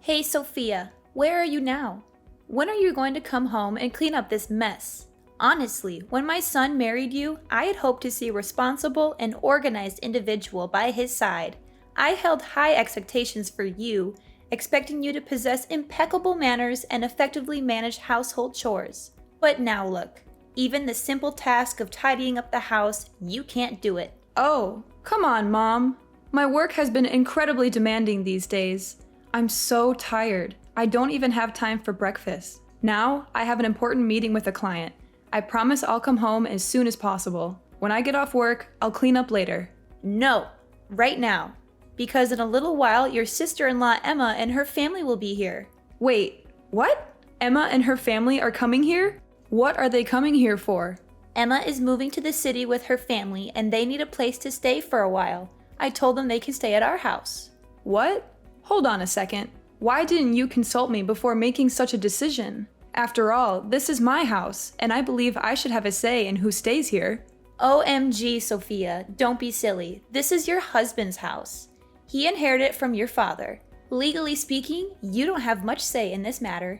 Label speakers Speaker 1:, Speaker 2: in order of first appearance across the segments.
Speaker 1: Hey Sophia, where are you now? When are you going to come home and clean up this mess? Honestly, when my son married you, I had hoped to see a responsible and organized individual by his side. I held high expectations for you, expecting you to possess impeccable manners and effectively manage household chores. But now look, even the simple task of tidying up the house, you can't do it.
Speaker 2: Oh, come on, Mom. My work has been incredibly demanding these days. I'm so tired. I don't even have time for breakfast. Now, I have an important meeting with a client. I promise I'll come home as soon as possible. When I get off work, I'll clean up later.
Speaker 1: No, right now. Because in a little while, your sister-in-law Emma and her family will be here.
Speaker 2: Wait, what? Emma and her family are coming here? What are they coming here for?
Speaker 1: Emma is moving to the city with her family and they need a place to stay for a while. I told them they can stay at our house.
Speaker 2: What? Hold on a second. Why didn't you consult me before making such a decision? After all, this is my house, and I believe I should have a say in who stays here.
Speaker 1: OMG, Sophia, don't be silly. This is your husband's house. He inherited it from your father. Legally speaking, you don't have much say in this matter.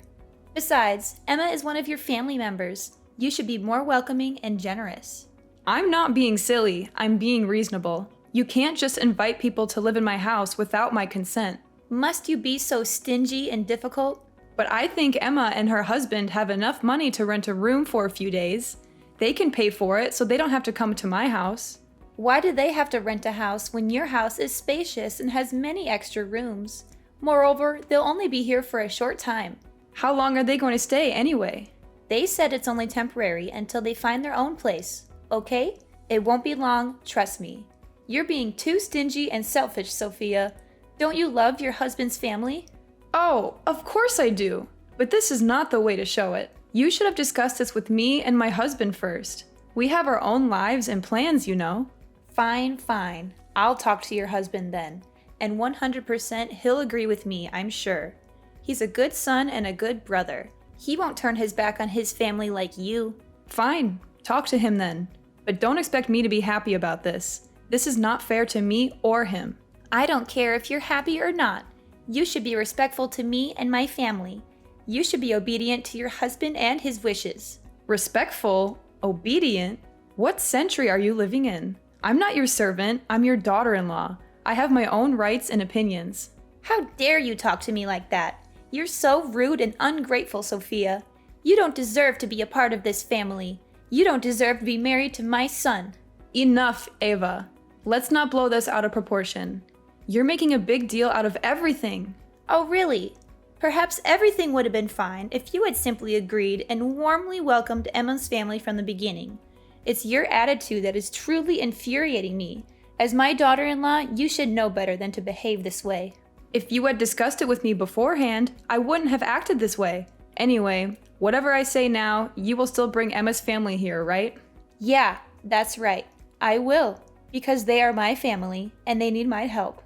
Speaker 1: Besides, Emma is one of your family members. You should be more welcoming and generous.
Speaker 2: I'm not being silly, I'm being reasonable. You can't just invite people to live in my house without my consent.
Speaker 1: Must you be so stingy and difficult?
Speaker 2: But I think Emma and her husband have enough money to rent a room for a few days. They can pay for it so they don't have to come to my house.
Speaker 1: Why do they have to rent a house when your house is spacious and has many extra rooms? Moreover, they'll only be here for a short time.
Speaker 2: How long are they going to stay anyway?
Speaker 1: They said it's only temporary until they find their own place, okay? It won't be long, trust me. You're being too stingy and selfish, Sophia. Don't you love your husband's family?
Speaker 2: Oh, of course I do. But this is not the way to show it. You should have discussed this with me and my husband first. We have our own lives and plans, you know.
Speaker 1: Fine. I'll talk to your husband then. And 100% he'll agree with me, I'm sure. He's a good son and a good brother. He won't turn his back on his family like you.
Speaker 2: Fine, talk to him then. But don't expect me to be happy about this. This is not fair to me or him.
Speaker 1: I don't care if you're happy or not. You should be respectful to me and my family. You should be obedient to your husband and his wishes.
Speaker 2: Respectful? Obedient? What century are you living in? I'm not your servant, I'm your daughter-in-law. I have my own rights and opinions.
Speaker 1: How dare you talk to me like that? You're so rude and ungrateful, Sophia. You don't deserve to be a part of this family. You don't deserve to be married to my son.
Speaker 2: Enough, Ava. Let's not blow this out of proportion. You're making a big deal out of everything.
Speaker 1: Oh, really? Perhaps everything would have been fine if you had simply agreed and warmly welcomed Emma's family from the beginning. It's your attitude that is truly infuriating me. As my daughter-in-law, you should know better than to behave this way.
Speaker 2: If you had discussed it with me beforehand, I wouldn't have acted this way. Anyway, whatever I say now, you will still bring Emma's family here, right?
Speaker 1: Yeah, that's right. I will. Because they are my family, and they need my help.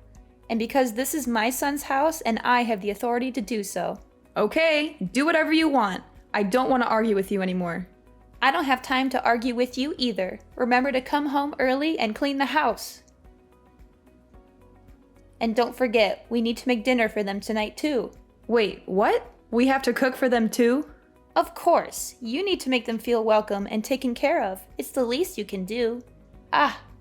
Speaker 1: And because this is my son's house, and I have the authority to do so.
Speaker 2: Okay, do whatever you want. I don't want to argue with you anymore.
Speaker 1: I don't have time to argue with you either. Remember to come home early and clean the house. And don't forget, we need to make dinner for them tonight too.
Speaker 2: Wait, what? We have to cook for them too?
Speaker 1: Of course. You need to make them feel welcome and taken care of. It's the least you can do.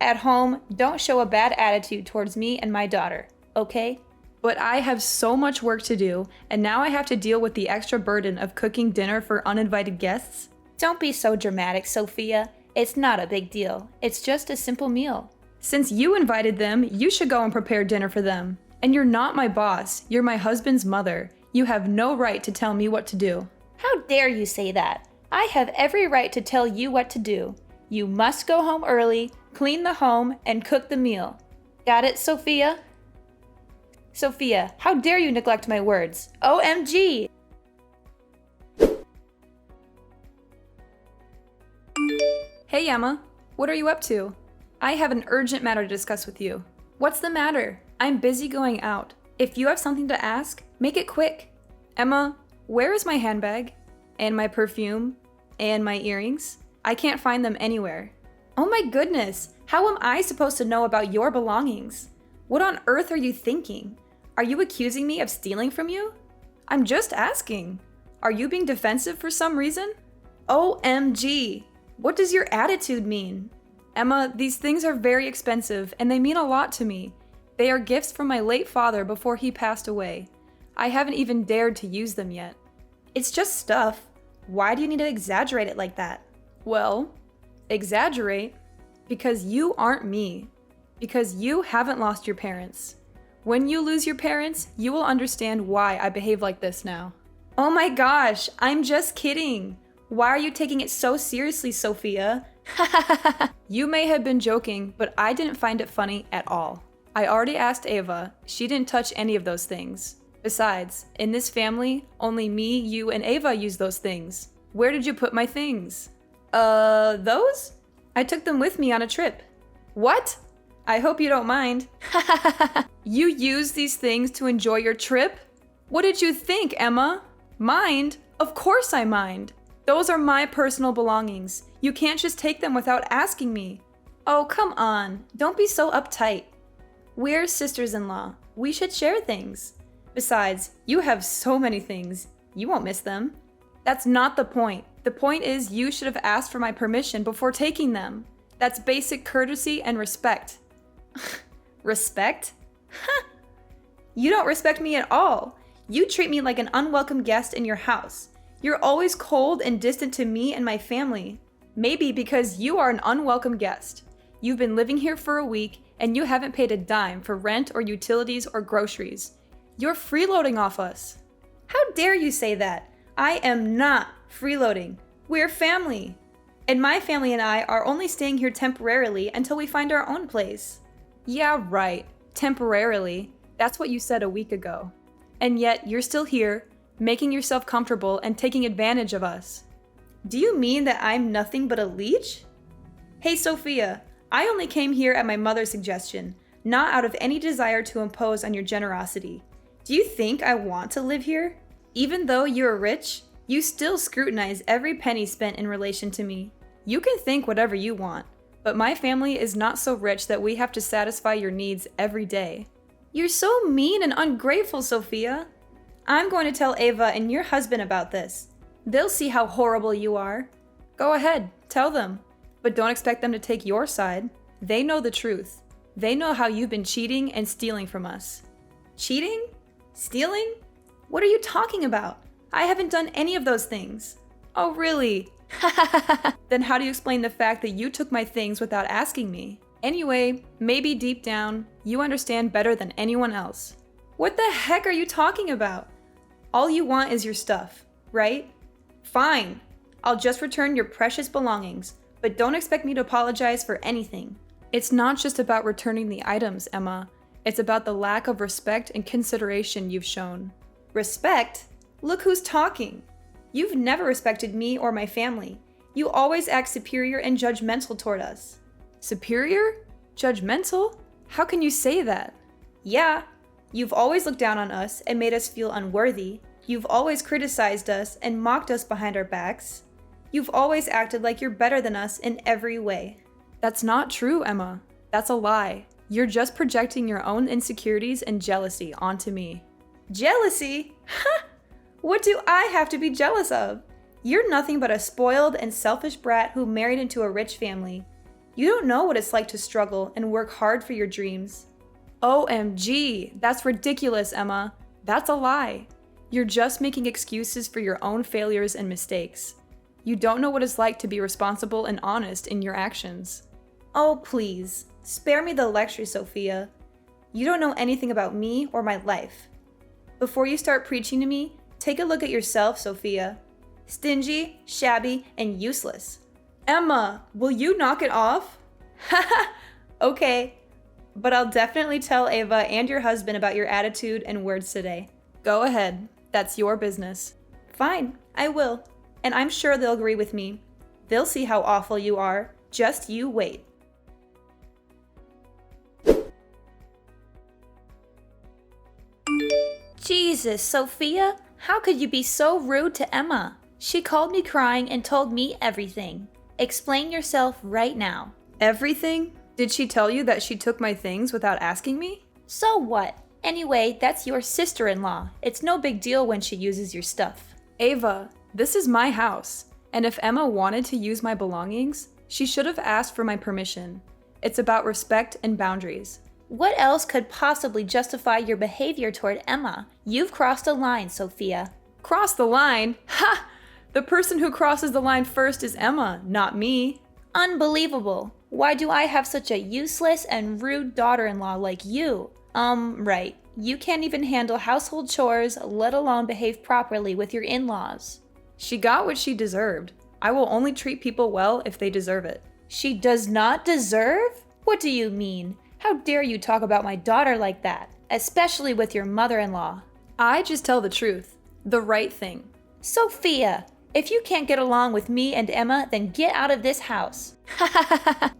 Speaker 1: At home, don't show a bad attitude towards me and my daughter, okay?
Speaker 2: But I have so much work to do, and now I have to deal with the extra burden of cooking dinner for uninvited guests?
Speaker 1: Don't be so dramatic, Sophia. It's not a big deal. It's just a simple meal.
Speaker 2: Since you invited them, you should go and prepare dinner for them. And you're not my boss. You're my husband's mother. You have no right to tell me what to do.
Speaker 1: How dare you say that? I have every right to tell you what to do. You must go home early, clean the home, and cook the meal. Got it, Sophia? Sophia, how dare you neglect my words? OMG!
Speaker 2: Hey Emma, what are you up to? I have an urgent matter to discuss with you. What's the matter? I'm busy going out. If you have something to ask, make it quick. Emma, where is my handbag? And my perfume? And my earrings? I can't find them anywhere. Oh my goodness, how am I supposed to know about your belongings? What on earth are you thinking? Are you accusing me of stealing from you? I'm just asking. Are you being defensive for some reason? OMG! What does your attitude mean? Emma, these things are very expensive and they mean a lot to me. They are gifts from my late father before he passed away. I haven't even dared to use them yet.
Speaker 1: It's just stuff. Why do you need to exaggerate it like that?
Speaker 2: Well, exaggerate because you aren't me. Because you haven't lost your parents. When you lose your parents, you will understand why I behave like this now.
Speaker 1: Oh my gosh, I'm just kidding. Why are you taking it so seriously, Sophia?
Speaker 2: You may have been joking, but I didn't find it funny at all. I already asked Ava. She didn't touch any of those things. Besides, in this family, only me, you, and Ava use those things. Where did you put my things?
Speaker 1: Those?
Speaker 2: I took them with me on a trip.
Speaker 1: What?
Speaker 2: I hope you don't mind. You use these things to enjoy your trip? What did you think, Emma? Mind? Of course I mind. Those are my personal belongings. You can't just take them without asking me.
Speaker 1: Oh, come on. Don't be so uptight. We're sisters-in-law. We should share things. Besides, you have so many things. You won't miss them.
Speaker 2: That's not the point. The point is you should have asked for my permission before taking them. That's basic courtesy and respect.
Speaker 1: Respect? You don't respect me at all. You treat me like an unwelcome guest in your house. You're always cold and distant to me and my family.
Speaker 2: Maybe because you are an unwelcome guest. You've been living here for a week and you haven't paid a dime for rent or utilities or groceries. You're freeloading off us.
Speaker 1: How dare you say that? I am not freeloading. We're family. And my family and I are only staying here temporarily until we find our own place.
Speaker 2: Yeah, right. Temporarily. That's what you said a week ago. And yet you're still here, making yourself comfortable and taking advantage of us.
Speaker 1: Do you mean that I'm nothing but a leech? Hey, Sophia, I only came here at my mother's suggestion, not out of any desire to impose on your generosity. Do you think I want to live here? Even though you're rich, you still scrutinize every penny spent in relation to me.
Speaker 2: You can think whatever you want, but my family is not so rich that we have to satisfy your needs every day.
Speaker 1: You're so mean and ungrateful, Sophia. I'm going to tell Ava and your husband about this. They'll see how horrible you are.
Speaker 2: Go ahead, tell them. But don't expect them to take your side. They know the truth. They know how you've been cheating and stealing from us.
Speaker 1: Cheating? Stealing? What are you talking about? I haven't done any of those things.
Speaker 2: Oh, really? Then how do you explain the fact that you took my things without asking me? Anyway, maybe deep down, you understand better than anyone else.
Speaker 1: What the heck are you talking about? All you want is your stuff, right? Fine. I'll just return your precious belongings, but don't expect me to apologize for anything.
Speaker 2: It's not just about returning the items, Emma. It's about the lack of respect and consideration you've shown.
Speaker 1: Respect? Look who's talking. You've never respected me or my family. You always act superior and judgmental toward us.
Speaker 2: Superior? Judgmental? How can you say that?
Speaker 1: Yeah. You've always looked down on us and made us feel unworthy. You've always criticized us and mocked us behind our backs. You've always acted like you're better than us in every way.
Speaker 2: That's not true, Emma. That's a lie. You're just projecting your own insecurities and jealousy onto me.
Speaker 1: Jealousy? Ha! What do I have to be jealous of? You're nothing but a spoiled and selfish brat who married into a rich family. You don't know what it's like to struggle and work hard for your dreams.
Speaker 2: OMG, that's ridiculous, Emma. That's a lie. You're just making excuses for your own failures and mistakes. You don't know what it's like to be responsible and honest in your actions.
Speaker 1: Oh, please. Spare me the lecture, Sophia. You don't know anything about me or my life. Before you start preaching to me, take a look at yourself, Sophia. Stingy, shabby, and useless.
Speaker 2: Emma, will you knock it off?
Speaker 1: Haha, okay. But I'll definitely tell Ava and your husband about your attitude and words today.
Speaker 2: Go ahead. That's your business.
Speaker 1: Fine, I will. And I'm sure they'll agree with me. They'll see how awful you are. Just you wait. Jesus, Sophia, how could you be so rude to Emma? She called me crying and told me everything. Explain yourself right now.
Speaker 2: Everything? Did she tell you that she took my things without asking me?
Speaker 1: So what? Anyway, that's your sister-in-law. It's no big deal when she uses your stuff.
Speaker 2: Ava, this is my house, and if Emma wanted to use my belongings, she should have asked for my permission. It's about respect and boundaries.
Speaker 1: What else could possibly justify your behavior toward Emma? You've crossed a line, Sophia.
Speaker 2: Cross the line? Ha! The person who crosses the line first is Emma, not me.
Speaker 1: Unbelievable. Why do I have such a useless and rude daughter-in-law like you? Right. You can't even handle household chores, let alone behave properly with your in-laws.
Speaker 2: She got what she deserved. I will only treat people well if they deserve it.
Speaker 1: She does not deserve? What do you mean? How dare you talk about my daughter like that, especially with your mother-in-law?
Speaker 2: I just tell the truth. The right thing.
Speaker 1: Sophia, if you can't get along with me and Emma, then get out of this house.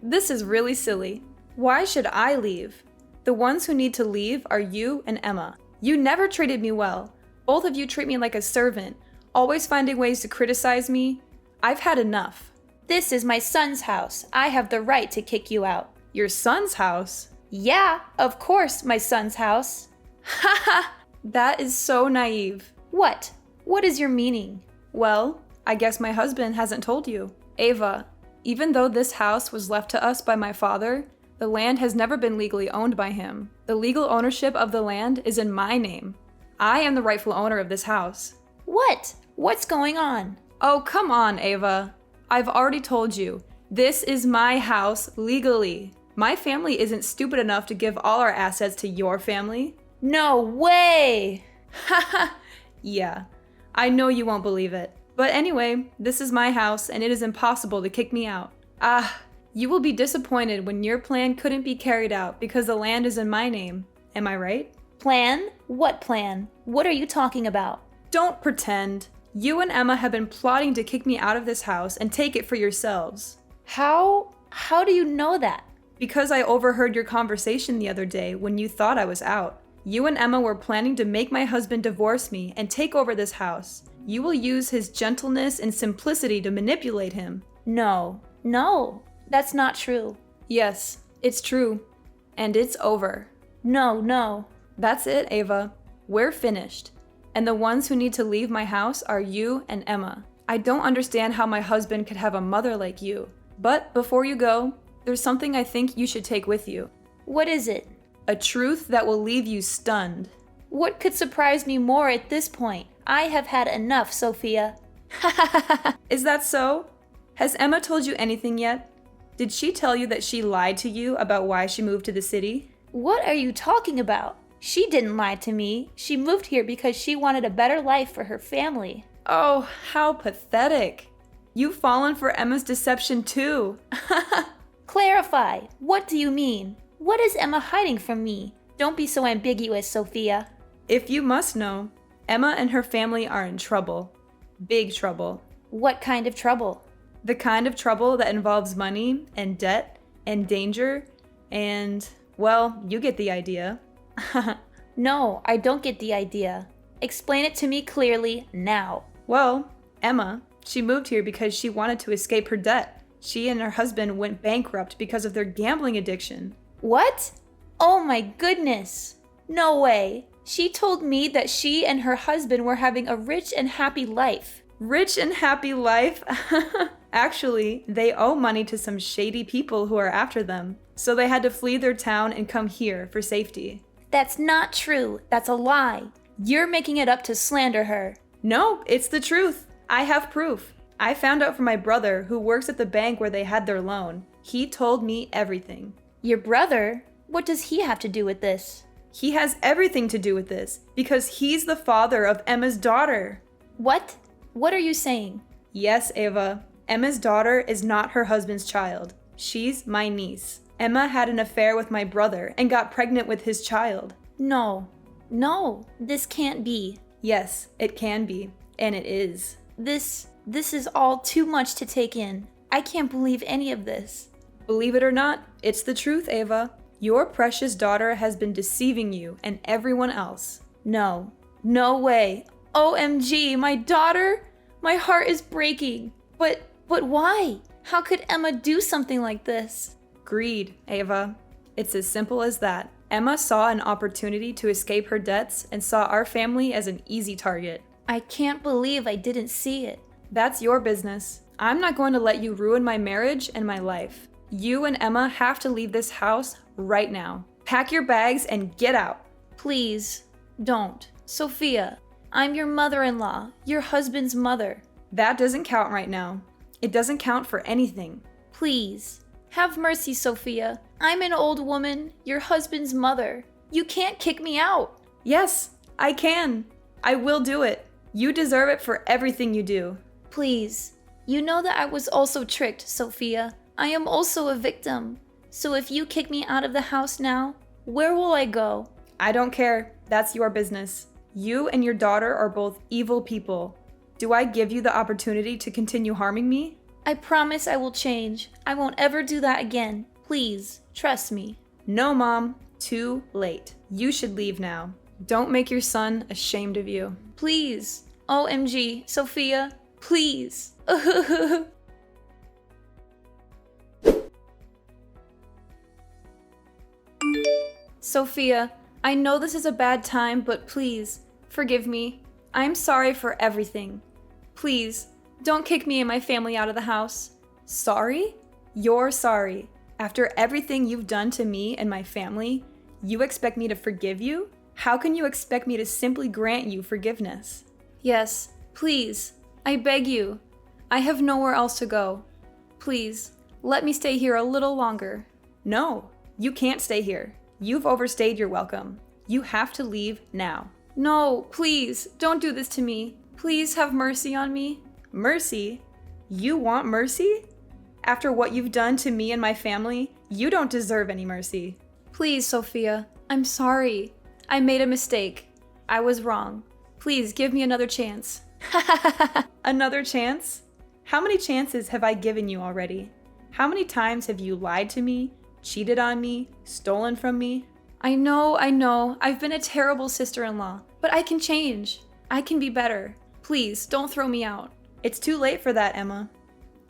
Speaker 2: This is really silly. Why should I leave? The ones who need to leave are you and Emma. You never treated me well. Both of you treat me like a servant, always finding ways to criticize me. I've had enough.
Speaker 1: This is my son's house. I have the right to kick you out.
Speaker 2: Your son's house?
Speaker 1: Yeah, of course, my son's house.
Speaker 2: Haha! That is so naive.
Speaker 1: What? What is your meaning?
Speaker 2: Well, I guess my husband hasn't told you. Ava, even though this house was left to us by my father, the land has never been legally owned by him. The legal ownership of the land is in my name. I am the rightful owner of this house.
Speaker 1: What? What's going on?
Speaker 2: Oh, come on, Ava. I've already told you. This is my house legally. My family isn't stupid enough to give all our assets to your family.
Speaker 1: No way!
Speaker 2: Haha! Yeah, I know you won't believe it. But anyway, this is my house and it is impossible to kick me out. You will be disappointed when your plan couldn't be carried out because the land is in my name. Am I right?
Speaker 1: Plan? What plan? What are you talking about?
Speaker 2: Don't pretend. You and Emma have been plotting to kick me out of this house and take it for yourselves.
Speaker 1: How do you know that?
Speaker 2: Because I overheard your conversation the other day when you thought I was out. You and Emma were planning to make my husband divorce me and take over this house. You will use his gentleness and simplicity to manipulate him.
Speaker 1: No, that's not true.
Speaker 2: Yes, it's true. And it's over.
Speaker 1: No.
Speaker 2: That's it, Ava. We're finished. And the ones who need to leave my house are you and Emma. I don't understand how my husband could have a mother like you. But before you go, there's something I think you should take with you.
Speaker 1: What is it?
Speaker 2: A truth that will leave you stunned.
Speaker 1: What could surprise me more at this point? I have had enough, Sophia.
Speaker 2: Is that so? Has Emma told you anything yet? Did she tell you that she lied to you about why she moved to the city?
Speaker 1: What are you talking about? She didn't lie to me. She moved here because she wanted a better life for her family.
Speaker 2: Oh, how pathetic. You've fallen for Emma's deception too.
Speaker 1: Clarify. What do you mean? What is Emma hiding from me? Don't be so ambiguous, Sophia.
Speaker 2: If you must know, Emma and her family are in trouble. Big trouble.
Speaker 1: What kind of trouble?
Speaker 2: The kind of trouble that involves money and debt and danger and, well, you get the idea.
Speaker 1: No, I don't get the idea. Explain it to me clearly now.
Speaker 2: Well, Emma, she moved here because she wanted to escape her debt. She and her husband went bankrupt because of their gambling addiction.
Speaker 1: What? Oh my goodness. No way. She told me that she and her husband were having a rich and happy life.
Speaker 2: Rich and happy life? Actually, they owe money to some shady people who are after them. So they had to flee their town and come here for safety.
Speaker 1: That's not true. That's a lie. You're making it up to slander her.
Speaker 2: No, it's the truth. I have proof. I found out from my brother who works at the bank where they had their loan. He told me everything.
Speaker 1: Your brother? What does he have to do with this?
Speaker 2: He has everything to do with this because he's the father of Emma's daughter.
Speaker 1: What? What are you saying?
Speaker 2: Yes, Ava. Emma's daughter is not her husband's child. She's my niece. Emma had an affair with my brother and got pregnant with his child.
Speaker 1: No, this can't be.
Speaker 2: Yes, it can be, and it is.
Speaker 1: This is all too much to take in. I can't believe any of this.
Speaker 2: Believe it or not, it's the truth, Ava. Your precious daughter has been deceiving you and everyone else.
Speaker 1: No way. OMG, my daughter? My heart is breaking. But why? How could Emma do something like this?
Speaker 2: Greed, Ava. It's as simple as that. Emma saw an opportunity to escape her debts and saw our family as an easy target.
Speaker 1: I can't believe I didn't see it.
Speaker 2: That's your business. I'm not going to let you ruin my marriage and my life. You and Emma have to leave this house right now. Pack your bags and get out.
Speaker 1: Please, don't. Sophia, I'm your mother-in-law, your husband's mother.
Speaker 2: That doesn't count right now. It doesn't count for anything.
Speaker 1: Please, have mercy, Sophia. I'm an old woman, your husband's mother. You can't kick me out.
Speaker 2: Yes, I can. I will do it. You deserve it for everything you do.
Speaker 1: Please, you know that I was also tricked, Sophia. I am also a victim. So if you kick me out of the house now, where will I go?
Speaker 2: I don't care. That's your business. You and your daughter are both evil people. Do I give you the opportunity to continue harming me?
Speaker 1: I promise I will change. I won't ever do that again. Please, trust me.
Speaker 2: No, Mom. Too late. You should leave now. Don't make your son ashamed of you.
Speaker 1: Please. OMG, Sophia, please. Sophia, I know this is a bad time, but please, forgive me. I'm sorry for everything. Please, don't kick me and my family out of the house.
Speaker 2: Sorry? You're sorry. After everything you've done to me and my family, you expect me to forgive you? How can you expect me to simply grant you forgiveness?
Speaker 1: Yes, please. I beg you. I have nowhere else to go. Please, let me stay here a little longer.
Speaker 2: No, you can't stay here. You've overstayed your welcome. You have to leave now.
Speaker 1: No, please, don't do this to me. Please have mercy on me.
Speaker 2: Mercy? You want mercy? After what you've done to me and my family, you don't deserve any mercy.
Speaker 1: Please, Sophia, I'm sorry. I made a mistake. I was wrong. Please give me another chance.
Speaker 2: Another chance? How many chances have I given you already? How many times have you lied to me, cheated on me, stolen from me?
Speaker 1: I know. I've been a terrible sister-in-law, but I can change. I can be better. Please, don't throw me out.
Speaker 2: It's too late for that, Emma.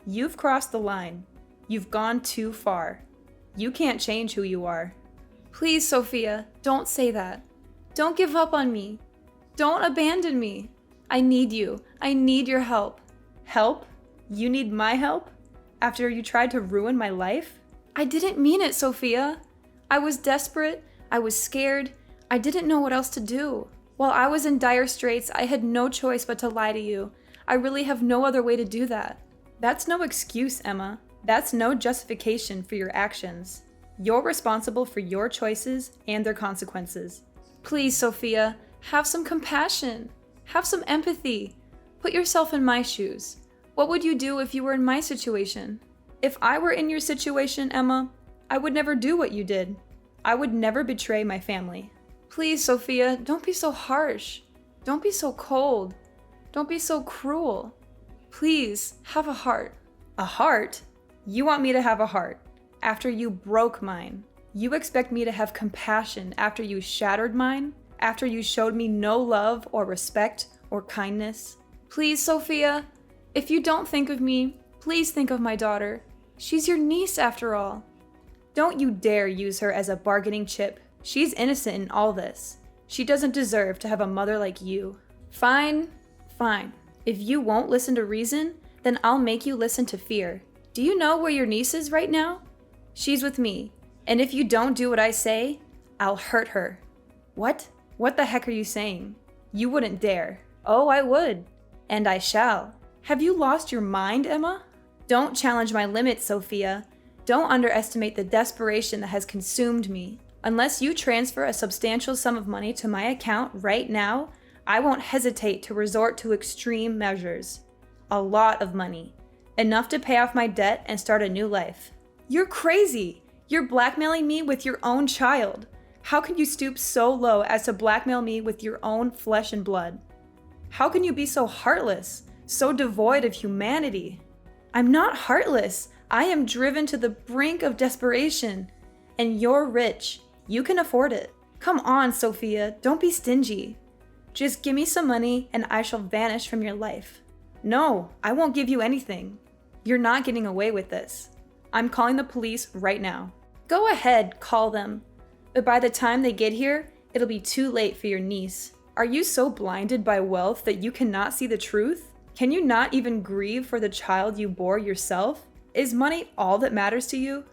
Speaker 2: You've crossed the line. You've gone too far. You can't change who you are.
Speaker 1: Please, Sophia, don't say that. Don't give up on me. Don't abandon me. I need you. I need your help.
Speaker 2: Help? You need my help? After you tried to ruin my life?
Speaker 1: I didn't mean it, Sophia. I was desperate. I was scared. I didn't know what else to do. While I was in dire straits, I had no choice but to lie to you. I really have no other way to do that.
Speaker 2: That's no excuse, Emma. That's no justification for your actions. You're responsible for your choices and their consequences.
Speaker 1: Please, Sophia, have some compassion. Have some empathy. Put yourself in my shoes. What would you do if you were in my situation?
Speaker 2: If I were in your situation, Emma, I would never do what you did. I would never betray my family.
Speaker 1: Please, Sophia, don't be so harsh. Don't be so cold. Don't be so cruel. Please, have a heart.
Speaker 2: A heart? You want me to have a heart after you broke mine? You expect me to have compassion after you shattered mine? After you showed me no love or respect or kindness?
Speaker 1: Please, Sophia, if you don't think of me, please think of my daughter. She's your niece after all.
Speaker 2: Don't you dare use her as a bargaining chip. She's innocent in all this. She doesn't deserve to have a mother like you.
Speaker 1: Fine.
Speaker 2: If you won't listen to reason, then I'll make you listen to fear. Do you know where your niece is right now? She's with me. And if you don't do what I say, I'll hurt her. What? What the heck are you saying? You wouldn't dare. Oh, I would. And I shall. Have you lost your mind, Emma? Don't challenge my limits, Sophia. Don't underestimate the desperation that has consumed me. Unless you transfer a substantial sum of money to my account right now, I won't hesitate to resort to extreme measures. A lot of money. Enough to pay off my debt and start a new life. You're crazy! You're blackmailing me with your own child. How can you stoop so low as to blackmail me with your own flesh and blood? How can you be so heartless, so devoid of humanity? I'm not heartless. I am driven to the brink of desperation. And you're rich. You can afford it. Come on, Sophia, don't be stingy. Just give me some money and I shall vanish from your life. No, I won't give you anything. You're not getting away with this. I'm calling the police right now. Go ahead, call them. But by the time they get here, it'll be too late for your niece. Are you so blinded by wealth that you cannot see the truth? Can you not even grieve for the child you bore yourself? Is money all that matters to you?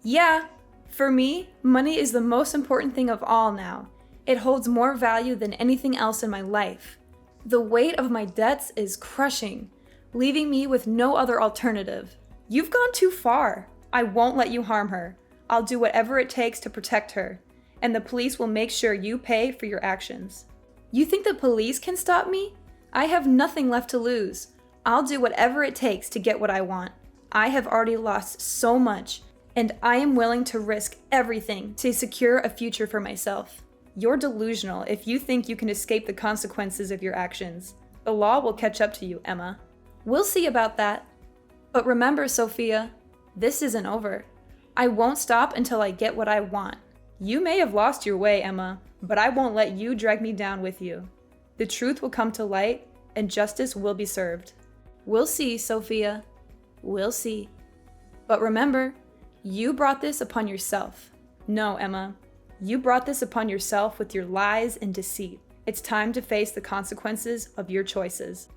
Speaker 2: Yeah, for me, money is the most important thing of all now. It holds more value than anything else in my life. The weight of my debts is crushing, leaving me with no other alternative. You've gone too far. I won't let you harm her. I'll do whatever it takes to protect her, and the police will make sure you pay for your actions. You think the police can stop me? I have nothing left to lose. I'll do whatever it takes to get what I want. I have already lost so much, and I am willing to risk everything to secure a future for myself. You're delusional if you think you can escape the consequences of your actions. The law will catch up to you, Emma. We'll see about that. But remember, Sophia, this isn't over. I won't stop until I get what I want. You may have lost your way, Emma, but I won't let you drag me down with you. The truth will come to light, and justice will be served. We'll see, Sophia. We'll see. But remember, you brought this upon yourself. No, Emma. You brought this upon yourself with your lies and deceit. It's time to face the consequences of your choices.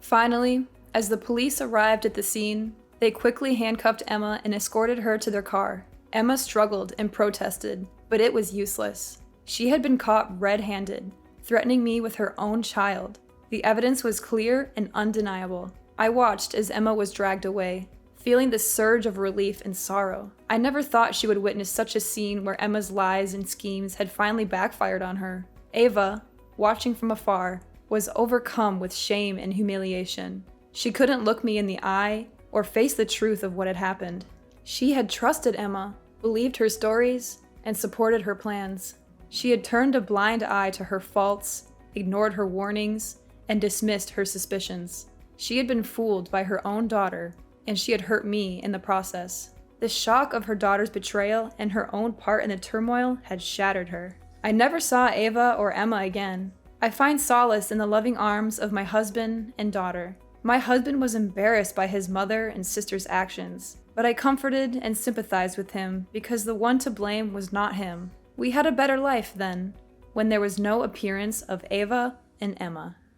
Speaker 2: Finally, as the police arrived at the scene, they quickly handcuffed Emma and escorted her to their car. Emma struggled and protested, but it was useless. She had been caught red-handed, threatening me with her own child. The evidence was clear and undeniable. I watched as Emma was dragged away, feeling the surge of relief and sorrow. I never thought she would witness such a scene where Emma's lies and schemes had finally backfired on her. Ava, watching from afar, was overcome with shame and humiliation. She couldn't look me in the eye or face the truth of what had happened. She had trusted Emma, believed her stories, and supported her plans. She had turned a blind eye to her faults, ignored her warnings, and dismissed her suspicions. She had been fooled by her own daughter, and she had hurt me in the process. The shock of her daughter's betrayal and her own part in the turmoil had shattered her. I never saw Ava or Emma again. I find solace in the loving arms of my husband and daughter. My husband was embarrassed by his mother and sister's actions, but I comforted and sympathized with him because the one to blame was not him. We had a better life then, when there was no appearance of Ava and Emma.